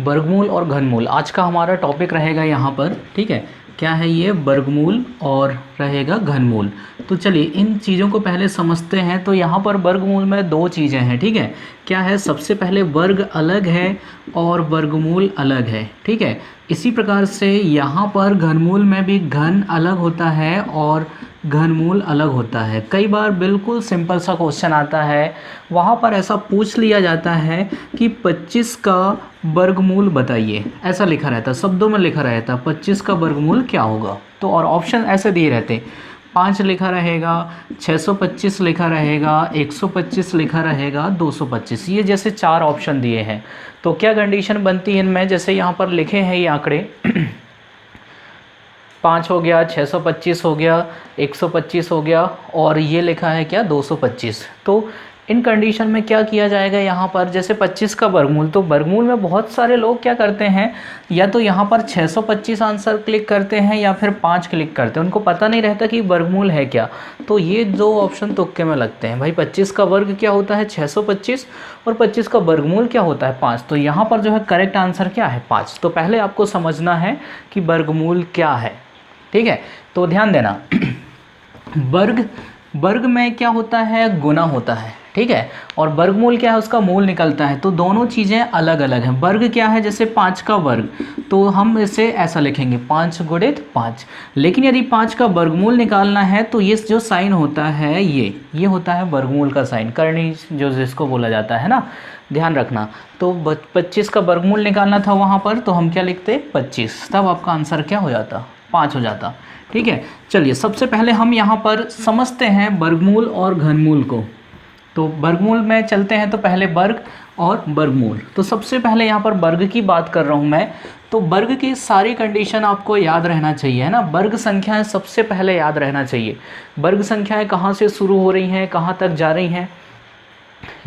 वर्गमूल और घनमूल आज का हमारा टॉपिक रहेगा यहाँ पर। ठीक है, क्या है ये? वर्गमूल और रहेगा घनमूल। तो चलिए इन चीज़ों को पहले समझते हैं। तो यहाँ पर वर्गमूल में दो चीज़ें हैं। ठीक है, क्या है? सबसे पहले वर्ग अलग है और वर्गमूल अलग है। ठीक है, इसी प्रकार से यहाँ पर घनमूल में भी घन अलग होता है और घनमूल अलग होता है। कई बार बिल्कुल सिंपल सा क्वेश्चन आता है, वहाँ पर ऐसा पूछ लिया जाता है कि 25 का वर्गमूल बताइए, ऐसा लिखा रहता है, शब्दों में लिखा रहता है 25 का वर्गमूल क्या होगा। तो और ऑप्शन ऐसे दिए रहते, 5 लिखा रहेगा, 625 लिखा रहेगा, 125 लिखा रहेगा, 225, ये जैसे 4 ऑप्शन दिए हैं। तो क्या कंडीशन बनती है इनमें? जैसे यहाँ पर लिखे हैं ये आंकड़े 5 हो गया, 625 हो गया, 125 हो गया और ये लिखा है क्या? 225। तो इन कंडीशन में क्या किया जाएगा यहाँ पर? जैसे 25 का वर्गमूल, तो वर्गमूल में बहुत सारे लोग क्या करते हैं, या तो यहाँ पर 625 आंसर क्लिक करते हैं या फिर 5 क्लिक करते हैं, उनको पता नहीं रहता कि वर्गमूल है क्या। तो ये दो ऑप्शन तुक्के में लगते हैं। भाई 25 का वर्ग क्या होता है? 625, और 25 का वर्गमूल क्या होता है? 5। तो यहाँ पर जो है करेक्ट आंसर क्या है? 5। तो पहले आपको समझना है कि वर्गमूल क्या है। ठीक है, तो ध्यान देना वर्ग में क्या होता है? गुना होता है। ठीक है, और वर्गमूल क्या है? उसका मूल निकलता है। तो दोनों चीज़ें अलग अलग हैं। वर्ग क्या है? जैसे 5 का वर्ग, तो हम इसे ऐसा लिखेंगे 5 गुणित 5। लेकिन यदि 5 का वर्गमूल निकालना है तो ये जो साइन होता है ये होता है वर्गमूल का साइन, करनी जो जिसको बोला जाता है ना, ध्यान रखना। तो 25 का वर्गमूल निकालना था वहाँ पर, तो हम क्या लिखते? 25, तब आपका आंसर क्या हो जाता? 5 हो जाता। ठीक है, चलिए सबसे पहले हम यहाँ पर समझते हैं वर्गमूल और घनमूल को। तो वर्गमूल में चलते हैं, तो पहले वर्ग और वर्गमूल। तो सबसे पहले यहाँ पर वर्ग की बात कर रहा हूँ मैं। तो वर्ग की सारी कंडीशन आपको याद रहना चाहिए, है ना। वर्ग संख्याएं सबसे पहले याद रहना चाहिए। वर्ग संख्याएं कहाँ से शुरू हो रही हैं, कहाँ तक जा रही हैं,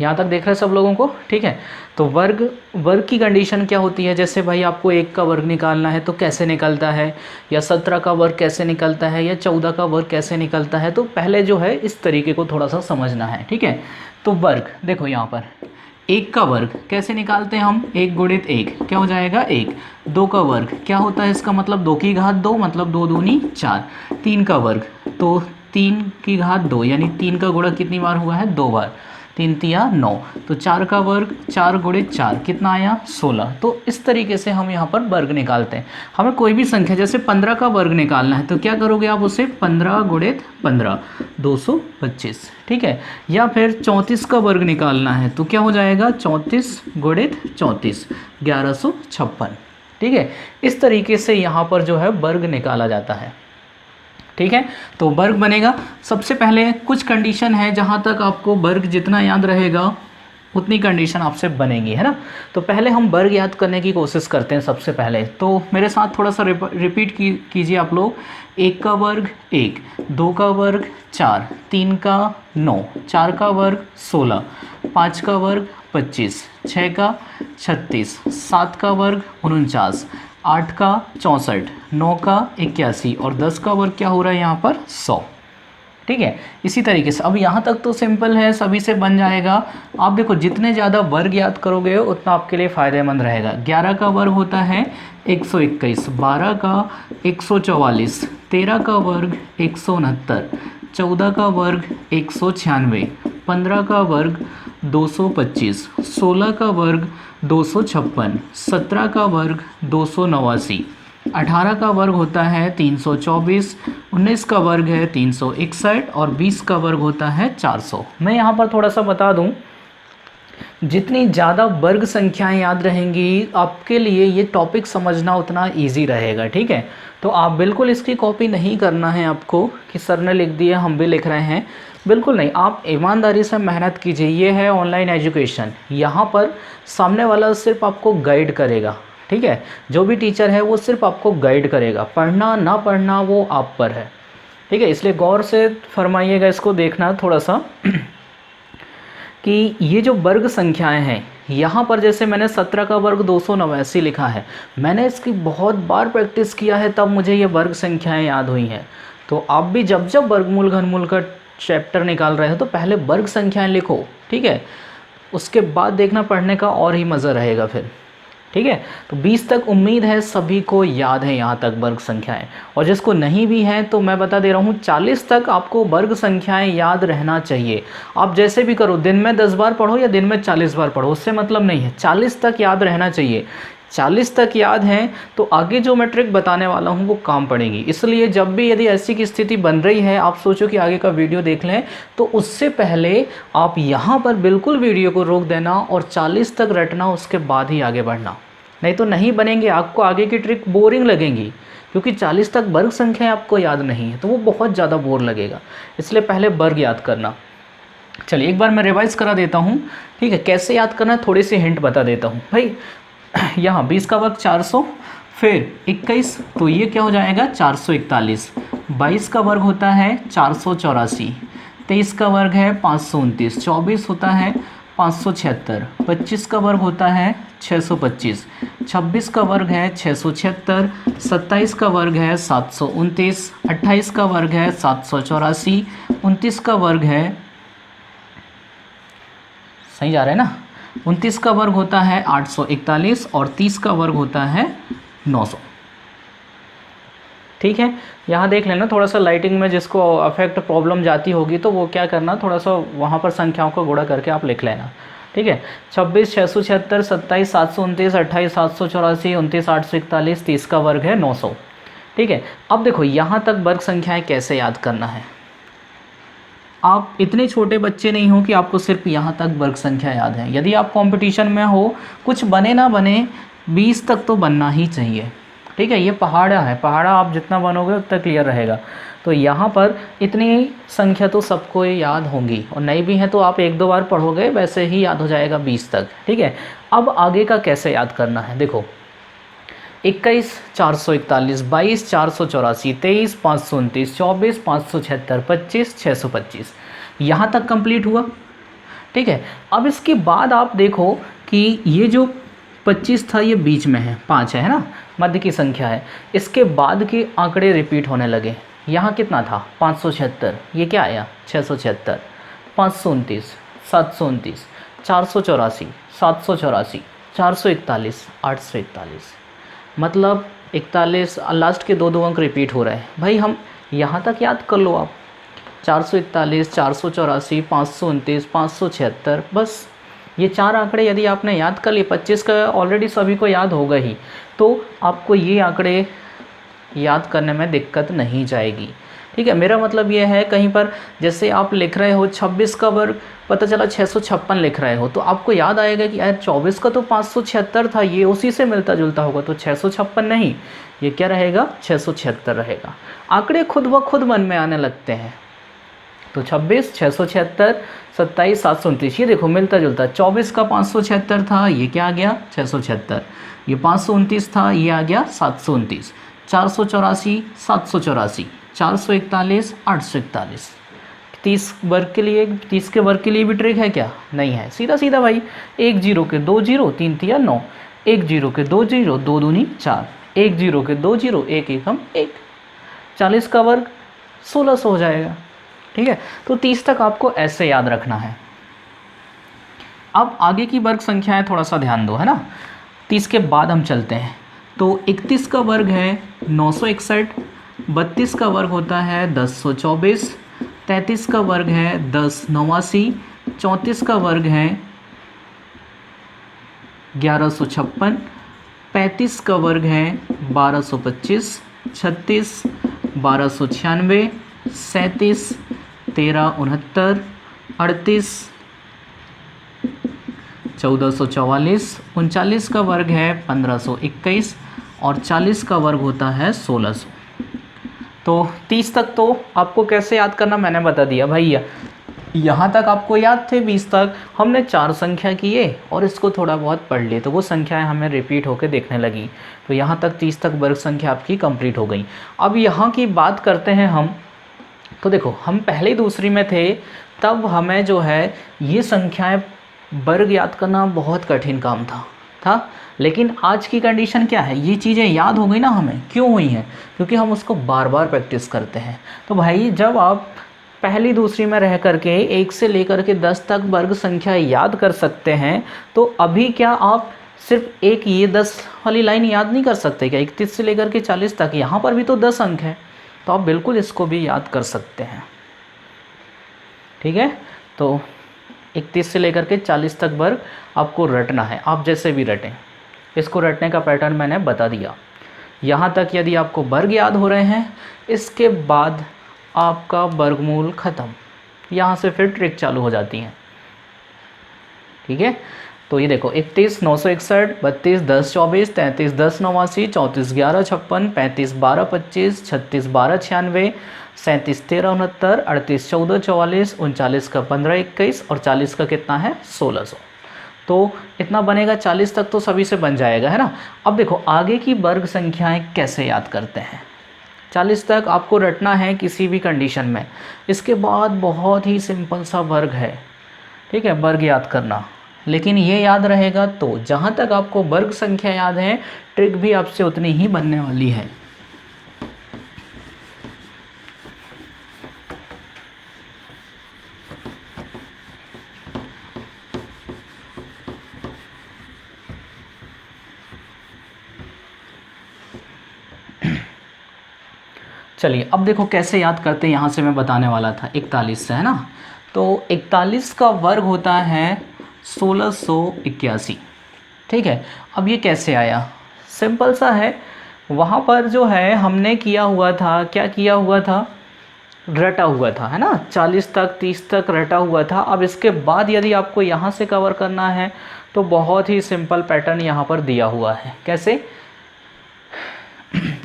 यहाँ तक देख रहे हैं सब लोगों को? ठीक है, तो वर्ग की कंडीशन क्या होती है? जैसे भाई आपको 1 का वर्ग निकालना है तो कैसे निकलता है, या 17 का वर्ग कैसे निकलता है, या 14 का वर्ग कैसे निकलता है। तो पहले जो है इस तरीके को थोड़ा सा समझना है। ठीक है, तो वर्ग देखो यहाँ पर 1 का वर्ग कैसे निकालते हैं हम? 1 गुणित 1 क्या हो जाएगा? 1। 2 का वर्ग क्या होता है? इसका मतलब 2 की घात 2, मतलब 2 दूनी 4। 3 का वर्ग, तो 3 की घात 2, यानी 3 का गुणा कितनी बार हुआ है? 2 बार। 3 तिया 9। तो 4 का वर्ग 4 गुणित 4 कितना आया? 16। तो इस तरीके से हम यहाँ पर वर्ग निकालते हैं। हमें कोई भी संख्या, जैसे 15 का वर्ग निकालना है तो क्या करोगे आप? उसे 15 गुणित 15, 225। ठीक है, या फिर 34 का वर्ग निकालना है तो क्या हो जाएगा? 34 गुणित 34, 1156। ठीक है, इस तरीके से यहाँ पर जो है वर्ग निकाला जाता है। ठीक है, तो वर्ग बनेगा। सबसे पहले कुछ कंडीशन है, जहाँ तक आपको वर्ग जितना याद रहेगा उतनी कंडीशन आपसे बनेगी, है ना। तो पहले हम वर्ग याद करने की कोशिश करते हैं सबसे पहले। तो मेरे साथ थोड़ा सा रिपीट कीजिए आप लोग। 1 का वर्ग 1, 2 का वर्ग 4, 3 का 9, 4 का वर्ग 16, 5 का वर्ग 25, 6 का 36, 7 का वर्ग 49, 8 का 64, 9 का 81 और 10 का वर्ग क्या हो रहा है यहाँ पर? 100। ठीक है, इसी तरीके से अब यहाँ तक तो सिंपल है, सभी से बन जाएगा। आप देखो जितने ज़्यादा वर्ग याद करोगे उतना आपके लिए फ़ायदेमंद रहेगा। 11 का वर्ग होता है 121, 12 का 144, 13 का वर्ग 169, 14 का वर्ग 196, 15 का वर्ग 225, 16 का वर्ग 256, 17 का वर्ग 289, 18 का वर्ग होता है 324, 19 का वर्ग है 361 और 20 का वर्ग होता है 400। मैं यहाँ पर थोड़ा सा बता दूँ, जितनी ज़्यादा वर्ग संख्याएं याद रहेंगी आपके लिए ये टॉपिक समझना उतना इजी रहेगा। ठीक है, तो आप बिल्कुल इसकी कॉपी नहीं करना है आपको कि सर ने लिख दिया हम भी लिख रहे हैं, बिल्कुल नहीं। आप ईमानदारी से मेहनत कीजिए। ये है ऑनलाइन एजुकेशन, यहाँ पर सामने वाला सिर्फ आपको गाइड करेगा। ठीक है, जो भी टीचर है वो सिर्फ आपको गाइड करेगा, पढ़ना ना पढ़ना वो आप पर है। ठीक है, इसलिए गौर से फरमाइएगा, इसको देखना थोड़ा सा कि ये जो वर्ग संख्याएं हैं यहाँ पर, जैसे मैंने 17 का वर्ग 289 लिखा है, मैंने इसकी बहुत बार प्रैक्टिस किया है तब मुझे ये वर्ग संख्याएं याद हुई हैं। तो आप भी जब जब वर्गमूल घनमूल का चैप्टर निकाल रहे हो तो पहले वर्ग संख्याएं लिखो। ठीक है, उसके बाद देखना पढ़ने का और ही मज़ा रहेगा फिर। ठीक है। तो 20 तक उम्मीद है सभी को याद है यहाँ तक वर्ग संख्याएं, और जिसको नहीं भी है तो मैं बता दे रहा हूँ 40 तक आपको वर्ग संख्याएं याद रहना चाहिए। आप जैसे भी करो, दिन में 10 बार पढ़ो या दिन में 40 बार पढ़ो, उससे मतलब नहीं है, 40 तक याद रहना चाहिए। 40 तक याद है तो आगे जो मैं ट्रिक बताने वाला हूँ वो काम पड़ेगी। इसलिए जब भी यदि ऐसी की स्थिति बन रही है, आप सोचो कि आगे का वीडियो देख लें, तो उससे पहले आप यहाँ पर बिल्कुल वीडियो को रोक देना और 40 तक रटना, उसके बाद ही आगे बढ़ना। नहीं तो नहीं बनेंगे, आपको आगे की ट्रिक बोरिंग लगेंगी, क्योंकि 40 तक वर्ग संख्या आपको याद नहीं है तो वो बहुत ज़्यादा बोर लगेगा। इसलिए पहले वर्ग याद करना। चलिए एक बार मैं रिवाइज़ करा देता हूँ, ठीक है। कैसे याद करना है थोड़ी सी हिंट बता देता हूँ भाई। यहाँ 20 का वर्ग 400, फिर 21 तो ये क्या हो जाएगा 441। 22 का वर्ग होता है 484, 23 का वर्ग है 529, 24 होता है 576, 25 का वर्ग होता है 625, 26 का वर्ग है 676, 27 का वर्ग है 729, 28 का वर्ग है 784, 29 का वर्ग है, सही जा रहा है ना, 29 का वर्ग होता है 841 और 30 का वर्ग होता है 900। ठीक है। यहाँ देख लेना थोड़ा सा लाइटिंग में जिसको अफेक्ट प्रॉब्लम जाती होगी तो वो क्या करना, थोड़ा सा वहाँ पर संख्याओं का गुणा करके आप लिख लेना। ठीक है। 26 676, 27 729, 28 784, 29 841, 30 का वर्ग है 900। ठीक है। अब देखो यहाँ तक वर्ग संख्याएं कैसे याद करना है। आप इतने छोटे बच्चे नहीं हो कि आपको सिर्फ यहाँ तक वर्ग संख्या याद है। यदि आप कंपटीशन में हो, कुछ बने ना बने, 20 तक तो बनना ही चाहिए। ठीक है। ये पहाड़ा है, पहाड़ा आप जितना बनोगे उतना क्लियर रहेगा। तो यहाँ पर इतनी संख्या तो सबको याद होंगी, और नहीं भी है तो आप 1-2 बार पढ़ोगे वैसे ही याद हो जाएगा 20 तक। ठीक है। अब आगे का कैसे याद करना है देखो, 21 441, 22 484, 23 529, 24 576, 25 625, यहाँ तक कंप्लीट हुआ। ठीक है। अब इसके बाद आप देखो कि ये जो 25 था ये बीच में है, 5 है ना, मध्य की संख्या है। इसके बाद के आंकड़े रिपीट होने लगे। यहाँ कितना था 576, ये क्या आया 676, 529 729, 484 784, 441 841, मतलब 41, लास्ट के 2 अंक रिपीट हो रहे हैं। भाई हम यहाँ तक याद कर लो आप, 441 484 529 576, बस ये 4 आंकड़े यदि आपने याद कर लिए, 25 का ऑलरेडी सभी को याद होगा ही, तो आपको ये आंकड़े याद करने में दिक्कत नहीं जाएगी। ठीक है। मेरा मतलब ये है कहीं पर जैसे आप लिख रहे हो 26 का वर्ग, पता चला 656 लिख रहे हो, तो आपको याद आएगा कि यार 24 का तो 576 था, ये उसी से मिलता जुलता होगा, तो 656 नहीं, ये क्या रहेगा 676 रहेगा। आंकड़े खुद ब खुद मन में आने लगते हैं। तो 26 676, 27 729, ये देखो मिलता जुलता। 24 का 576 था, ये क्या आ गया 676, ये 529 था, ये आ गया 729, 484 784, 441 841। 30 वर्ग के लिए, 30 के वर्ग के लिए भी ट्रिक है क्या? नहीं है, सीधा सीधा भाई, 1 0 के 2 0, 3 3 9, 1 0 के 2 0, 2 दूनी 4, 1 0 के 2 0, 1 1 1, 40 का वर्ग 1600 हो जाएगा। ठीक है। तो 30 तक आपको ऐसे याद रखना है। अब आगे की वर्ग संख्याएं थोड़ा सा ध्यान दो, है ना। 30 के बाद हम चलते हैं। तो 31 का वर्ग है 961, 32 का वर्ग होता है 1024, 33 का वर्ग है 1089, 34 का वर्ग है 1156, 35 का वर्ग है 1225, 36 1296, 37 1369, 38 1444, 39 का वर्ग है 1521 और 40 का वर्ग होता है 1600। तो 30 तक तो आपको कैसे याद करना मैंने बता दिया भैया। यहाँ तक आपको याद थे, 20 तक हमने 4 संख्या किए और इसको थोड़ा बहुत पढ़ लिए, तो वो संख्याएं हमें रिपीट होकर देखने लगी। तो यहाँ तक 30 तक वर्ग संख्या आपकी कंप्लीट हो गई। अब यहाँ की बात करते हैं हम। तो देखो हम पहले दूसरी में थे, तब हमें जो है ये संख्याएं वर्ग याद करना बहुत कठिन काम था। लेकिन आज की कंडीशन क्या है, ये चीज़ें याद हो गई ना हमें। क्यों हुई हैं? क्योंकि हम उसको बार बार प्रैक्टिस करते हैं। तो भाई जब आप पहली दूसरी में रह करके 1 से लेकर के 10 तक वर्ग संख्या याद कर सकते हैं, तो अभी क्या आप सिर्फ एक ये 10 वाली लाइन याद नहीं कर सकते क्या, 31 से लेकर के 40 तक, यहाँ पर भी तो 10 अंक है, तो आप बिल्कुल इसको भी याद कर सकते हैं। ठीक है, तो 31 से लेकर के 40 तक वर्ग आपको रटना है, आप जैसे भी रटें। इसको रटने का पैटर्न मैंने बता दिया। यहाँ तक यदि आपको वर्ग याद हो रहे हैं, इसके बाद आपका वर्गमूल ख़त्म, यहाँ से फिर ट्रिक चालू हो जाती हैं। ठीक है, तो ये देखो 31 961, 32 10 24, 33 10 89, 34 11 56, 35 12 25, 36 12 96, 37 13 69, 38 14 44, 39 का 15 21 और 40 का कितना है 1600। तो इतना बनेगा, 40 तक तो सभी से बन जाएगा, है ना। अब देखो आगे की वर्ग संख्याएं कैसे याद करते हैं। 40 तक आपको रटना है किसी भी कंडीशन में। इसके बाद बहुत ही सिंपल सा वर्ग है, ठीक है, वर्ग याद करना। लेकिन ये याद रहेगा तो जहाँ तक आपको वर्ग संख्या याद है, ट्रिक भी आपसे उतनी ही बनने वाली है। चलिए अब देखो कैसे याद करते हैं, यहाँ से मैं बताने वाला था 41 से, है ना। तो 41 का वर्ग होता है 1681। ठीक है, अब ये कैसे आया, सिंपल सा है। वहाँ पर जो है हमने किया हुआ था, क्या किया हुआ था, रटा हुआ था, है ना, 40 तक 30 तक रटा हुआ था। अब इसके बाद यदि आपको यहाँ से कवर करना है तो बहुत ही सिंपल पैटर्न यहाँ पर दिया हुआ है। कैसे,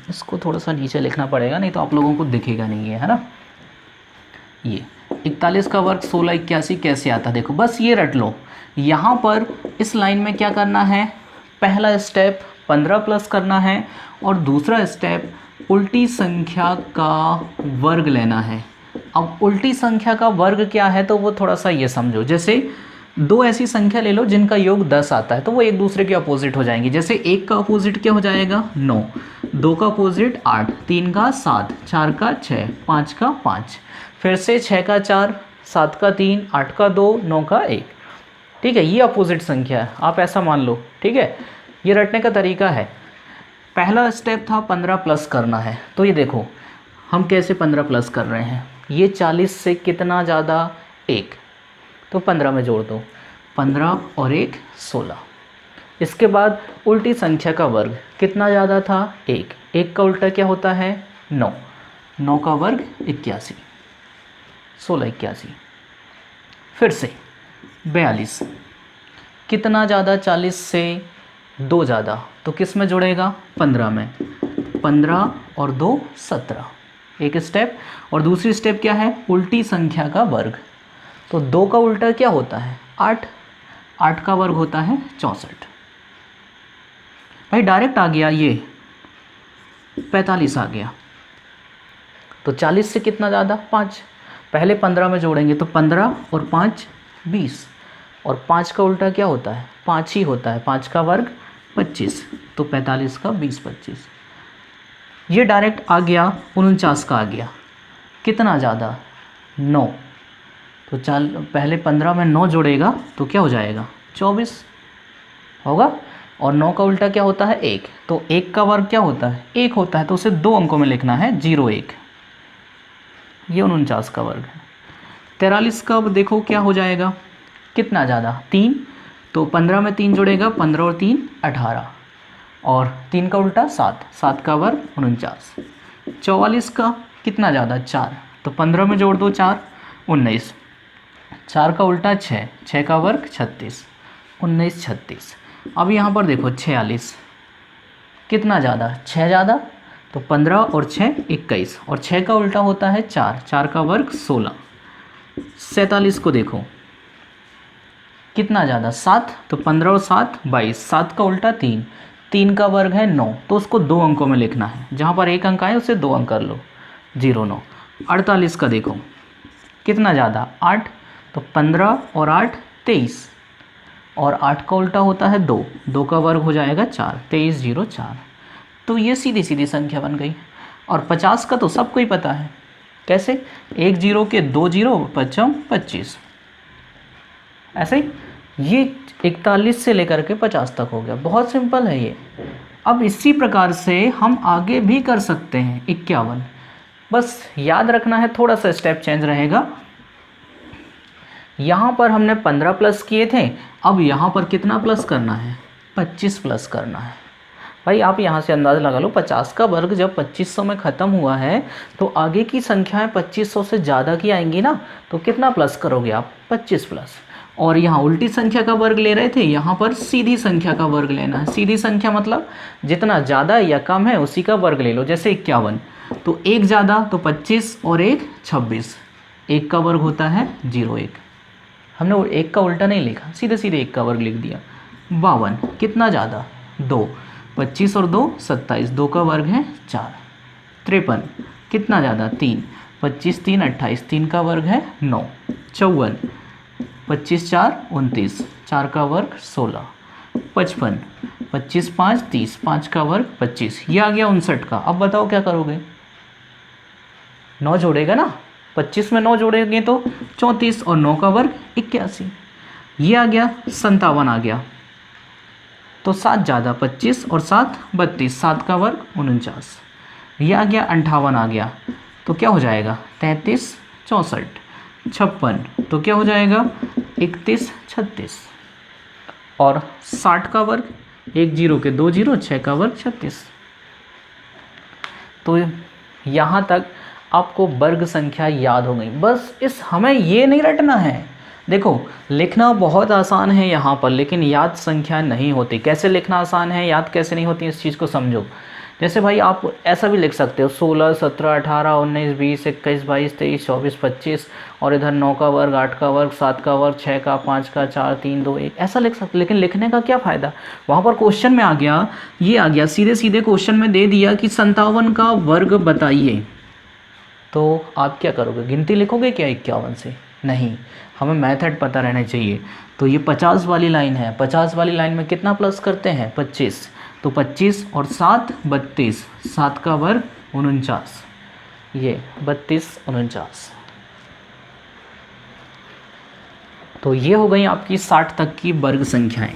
इसको थोड़ा सा नीचे लिखना पड़ेगा, नहीं तो आप लोगों को दिखेगा नहीं है ना। ये 41 का वर्ग 1681 कैसे आता, देखो बस ये रट लो। यहाँ पर इस लाइन में क्या करना है, पहला स्टेप 15 प्लस करना है और दूसरा स्टेप उल्टी संख्या का वर्ग लेना है। अब उल्टी संख्या का वर्ग क्या है, तो वो थोड़ा सा ये समझो। जैसे दो ऐसी संख्या ले लो जिनका योग 10 आता है, तो वो एक दूसरे के अपोजिट हो जाएंगी। जैसे 1 का अपोजिट क्या हो जाएगा 9, 2 का अपोजिट 8, 3 का 7, 4 का 6, 5 का 5, फिर से 6 का 4, 7 का 3, 8 का 2, 9 का 1। ठीक है, ये अपोजिट संख्या है, आप ऐसा मान लो। ठीक है, ये रटने का तरीका है। पहला स्टेप था 15 प्लस करना है, तो ये देखो हम कैसे 15 प्लस कर रहे हैं। ये 40 से कितना ज़्यादा 1, तो 15 में जोड़ दो, 15 और 1 16। इसके बाद उल्टी संख्या का वर्ग कितना ज़्यादा था 1, 1 का उल्टा क्या होता है 9, 9 का वर्ग 81, 16 81। फिर से 42, कितना ज़्यादा 40 से 2 ज़्यादा, तो किस में जुड़ेगा 15 में, 15 और 2 17, एक स्टेप। और दूसरी स्टेप क्या है, उल्टी संख्या का वर्ग, तो 2 का उल्टा क्या होता है 8, 8 का वर्ग होता है 64। भाई डायरेक्ट आ गया, ये 45 आ गया। तो 40 से कितना ज़्यादा 5, पहले 15 में जोड़ेंगे तो 15 और 5 20, और 5 का उल्टा क्या होता है 5 ही होता है, 5 का वर्ग 25, तो 45 का 20 25। ये डायरेक्ट आ गया 49 का आ गया, कितना ज़्यादा 9, तो चल पहले 15 में 9 जोड़ेगा तो क्या हो जाएगा 24 होगा। और 9 का उल्टा क्या होता है 1, तो 1 का वर्ग क्या होता है 1 होता है, तो उसे 2 अंकों में लिखना है 0 1, ये 49 का वर्ग है। 43 का देखो क्या हो जाएगा, कितना ज़्यादा 3, तो 15 में 3 जोड़ेगा, 15 और 3 18, और 3 का उल्टा 7, 7 का वर्ग 49। 44 का कितना ज़्यादा 4, तो 15 में जोड़ दो 4 19, 4 का उल्टा 6, 6 का वर्ग 36, 19 36। अब यहाँ पर देखो 46, कितना ज़्यादा 6 ज़्यादा, तो 15 और 6 21, और 6 का उल्टा होता है 4, 4 का वर्ग 16। 47 को देखो कितना ज़्यादा 7, तो 15 और 7 22, 7 का उल्टा 3, 3 का वर्ग है 9, तो उसको 2 अंकों में लिखना है, जहाँ पर 1 अंक आए उसे 2 अंक कर लो 0 9। 48 का देखो कितना ज़्यादा 8, तो 15 और 8 23, और 8 का उल्टा होता है 2, 2 का वर्ग हो जाएगा 4, 23 0 4। तो ये सीधी सीधी संख्या बन गई। और 50 का तो सबको ही पता है, कैसे 1 0 के 2 0 25 25, ऐसे ही ये 41 से लेकर के 50 तक हो गया। बहुत सिंपल है ये। अब इसी प्रकार से हम आगे भी कर सकते हैं 51। बस याद रखना है, थोड़ा सा स्टेप चेंज रहेगा। यहाँ पर हमने 15 प्लस किए थे, अब यहाँ पर कितना प्लस करना है? 25 प्लस करना है। भाई आप यहाँ से अंदाज़ा लगा लो, 50 का वर्ग जब 2500 में ख़त्म हुआ है तो आगे की संख्याएं 2500 से ज़्यादा की आएंगी ना, तो कितना प्लस करोगे आप? 25 प्लस। और यहाँ उल्टी संख्या का वर्ग ले रहे थे, यहाँ पर सीधी संख्या का वर्ग लेना है। सीधी संख्या मतलब जितना ज़्यादा या कम है उसी का वर्ग ले लो। जैसे 51, तो एक ज़्यादा तो 25 और एक 26, एक का वर्ग होता है 01। हमने एक का उल्टा नहीं लिखा, सीधे सीधे एक का वर्ग लिख दिया। 52, कितना ज़्यादा? 2, 25 और 2 27, 2 का वर्ग है 4। 53, कितना ज़्यादा? 3, 25 3 28, 3 का वर्ग है 9। 54, 25 4 29, 4 का वर्ग 16। 55, 25 5 30, 5 का वर्ग 25। ये आ गया 59 का। अब बताओ क्या करोगे? 9 जोड़ेगा ना, 25 में 9 जोड़ेंगे तो 34 और 9 का वर्ग 81। ये आ गया 57 आ गया, तो 7 ज़्यादा 25 और 7 32, 7 का वर्ग 49। ये आ गया 58 आ गया, तो क्या हो जाएगा? 33 64। 56, तो क्या हो जाएगा? 31 36। और 60 का वर्ग, 1 0 के 2 0, 6 का वर्ग 36। तो यहाँ तक आपको वर्ग संख्या याद हो गई। बस हमें ये नहीं रटना है। देखो लिखना बहुत आसान है यहाँ पर, लेकिन याद संख्या नहीं होती। कैसे लिखना आसान है, याद कैसे नहीं होती, इस चीज़ को समझो। जैसे भाई आप ऐसा भी लिख सकते हो 16 17 18 19 20 21 22 23 24 25, और इधर 9 का वर्ग 8 का वर्ग 7 का वर्ग 6 का 5 का 4 3 2 1, ऐसा लिख सकते। लेकिन लिखने का क्या फ़ायदा? वहाँ पर क्वेश्चन में आ गया, ये आ गया सीधे सीधे क्वेश्चन में दे दिया कि 57 का वर्ग बताइए, तो आप क्या करोगे? गिनती लिखोगे क्या 51 से? नहीं, हमें मेथड पता रहना चाहिए। तो ये 50 वाली लाइन है, 50 वाली लाइन में कितना प्लस करते हैं? 25, तो 25 और 7 32, 7 का वर्ग 49, ये 32 49। तो ये हो गई आपकी 60 तक की वर्ग संख्याएं।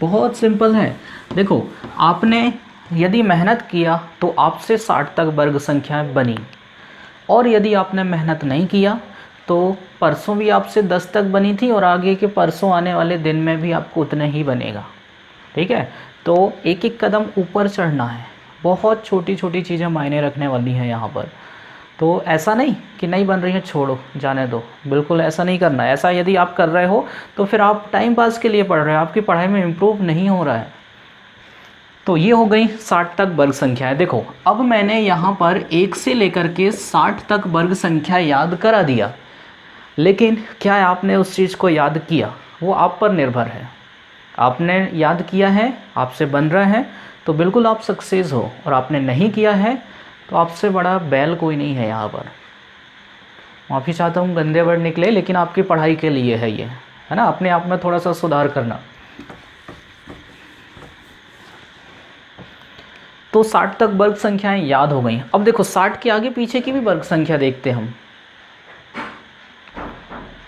बहुत सिंपल है। देखो आपने यदि मेहनत किया तो आपसे 60 तक वर्ग संख्याएं बनी, और यदि आपने मेहनत नहीं किया तो परसों भी आपसे 10 तक बनी थी, और आगे के परसों आने वाले दिन में भी आपको उतना ही बनेगा। ठीक है, तो एक एक कदम ऊपर चढ़ना है। बहुत छोटी छोटी चीज़ें मायने रखने वाली हैं यहाँ पर। तो ऐसा नहीं कि नहीं बन रही है छोड़ो जाने दो, बिल्कुल ऐसा नहीं करना है। ऐसा यदि आप कर रहे हो तो फिर आप टाइम पास के लिए पढ़ रहे हो, आपकी पढ़ाई में इम्प्रूव नहीं हो रहा है। तो ये हो गई 60 तक वर्ग संख्याएं। देखो अब मैंने यहाँ पर 1 से लेकर के 60 तक वर्ग संख्या याद करा दिया, लेकिन क्या आपने उस चीज़ को याद किया? वो आप पर निर्भर है। आपने याद किया है, आपसे बन रहा है, तो बिल्कुल आप सक्सेस हो। और आपने नहीं किया है तो आपसे बड़ा बैल कोई नहीं है यहाँ पर। माफ़ी चाहता हूँ गंदे वर्ड निकले, लेकिन आपकी पढ़ाई के लिए है ये, है ना। अपने आप में थोड़ा सा सुधार करना। तो 60 तक वर्ग संख्याएं याद हो गई। अब देखो 60 के आगे पीछे की भी वर्ग संख्या देखते हम।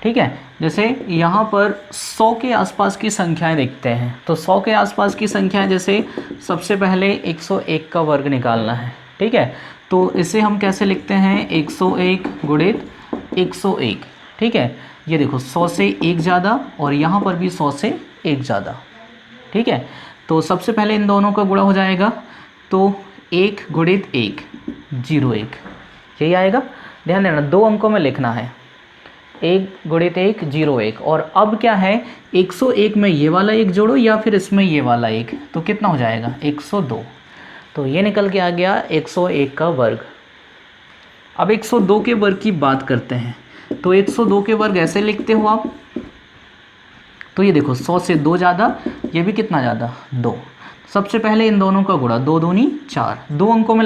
ठीक है, जैसे यहाँ पर 100 के आसपास की संख्याएं देखते हैं। तो 100 के आसपास की संख्याएं, जैसे सबसे पहले 101 का वर्ग निकालना है। ठीक है, तो इसे हम कैसे लिखते हैं? 101 गुणित 101। ठीक है, ये देखो 100 से 1 ज़्यादा, और यहाँ पर भी 100 से 1 ज़्यादा। ठीक है, तो सबसे पहले इन दोनों का गुणा हो जाएगा, तो 1 गुणित 1 01, यही आएगा। ध्यान देना 2 अंकों में लिखना है, 1 गुणित 1 01। और अब क्या है, 101 में ये वाला 1 जोड़ो या फिर इसमें ये वाला 1, तो कितना हो जाएगा? 102। तो ये निकल के आ गया 101 का वर्ग। अब 102 के वर्ग की बात करते हैं। तो 102 के वर्ग ऐसे लिखते हो आप, तो ये देखो 100 से 2 ज़्यादा, ये भी कितना ज़्यादा? 2। सबसे पहले इन दोनों का गुणा, 2 दूनी 4, 2 अंकों में